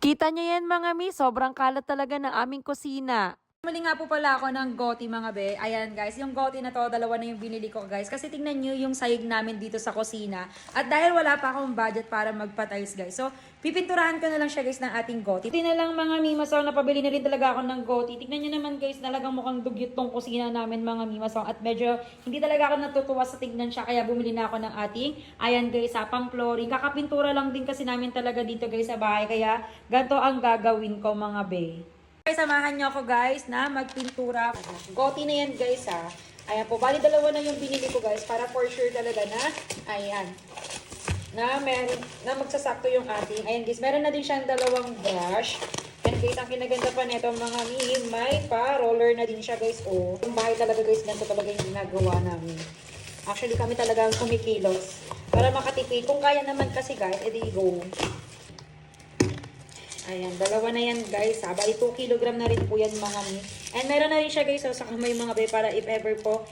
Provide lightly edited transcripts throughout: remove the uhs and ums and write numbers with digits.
Kita niyo yan mga mi, sobrang kalat talaga ng aming kusina. Mali nga po pala ako ng goti mga be. Ayan guys, yung goti na to, dalawa na yung binili ko guys. Kasi tingnan nyo yung sayig namin dito sa kusina. At dahil wala pa akong budget para magpa-tiles guys. So, pipinturahan ko na lang siya guys ng ating goti. Hindi na lang mga mimasong, napabili na rin talaga ako ng goti. Tingnan nyo naman guys, talagang mukhang dugyot tong kusina namin mga mimasong. At medyo hindi talaga ako natutuwa sa tignan siya. Kaya bumili na ako ng ating, ayan guys, pang flooring. Kakapintura lang din kasi namin talaga dito guys sa bahay. Kaya ganito ang gagawin ko mga be. Guys, samahan nyo ako guys na magpintura. Goti na yan guys ha. Ayan po, bali dalawa na yung binili ko guys para for sure talaga na, ayan, na magsasakto yung ating. Ayan guys, meron na din siyang dalawang brush. And guys, ang kinaganda pa nito mga may pa-roller na din siya guys. Oh, yung bahay talaga guys, ganito talaga yung ginagawa namin. Actually kami talaga kumikilos para makatipid. Kung kaya naman kasi guys, edi go. Ayan, dalawa na yan guys ha. Bali 2 kg na rin po yan mga mi. And meron na rin siya guys sa kamay mga bay para if ever po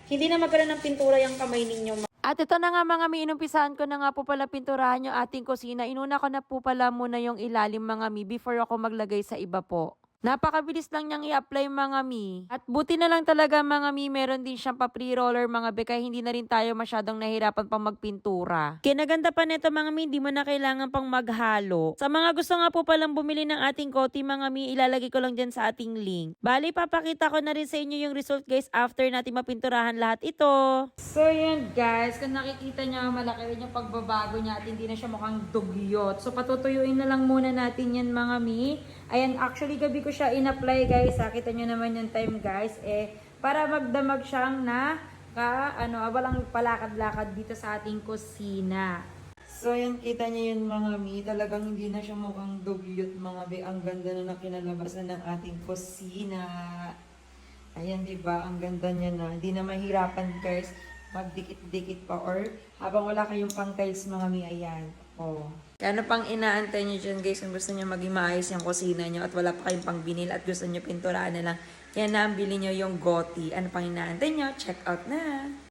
hindi na magkaroon ng pintura yung kamay ninyo. At ito na nga mga mi, inumpisahan ko na nga po pala pinturahan yung ating kusina. Inuna ko na po pala muna yung ilalim mga mi before ako maglagay sa iba po. Napakabilis lang niyang i-apply mga mi. At buti na lang talaga mga mi, meron din siyang pa-pre-roller mga be, kaya hindi na rin tayo masyadong nahirapan pang magpintura. Kinaganda pa nito mga mi, hindi mo na kailangan pang maghalo. Sa mga gusto nga po palang bumili ng ating koti mga mi, ilalagay ko lang dyan sa ating link. Bali, papakita ko na rin sa inyo yung result guys after natin mapinturahan lahat ito. So yun guys, kung nakikita nyo, malaki rin yung pagbabago niya at hindi na siya mukhang dugyot. So patutuyuin na lang muna natin yan mga mi. Ayan, actually gabi ko siya in-apply guys. Kita nyo naman yung time guys. Para magdamag siyang walang palakad-lakad dito sa ating kusina. So yan, kita nyo yun mga mi. Talagang hindi na siya mukhang dugyot mga bi. Ang ganda na kinalabasan ng ating kusina. Ayan, diba? Ang ganda niya na. Hindi na mahirapan guys magdikit-dikit pa or habang wala kayong pang tiles mga mi, ayan. Oh. Kaya ano pang inaantay nyo dyan guys kung gusto nyo maging maayos yung kusina nyo at wala pa kayong pang binil at gusto nyo pinturaan na lang. Yan na, bili nyo yung goti. Ano pang inaantay nyo? Check out na!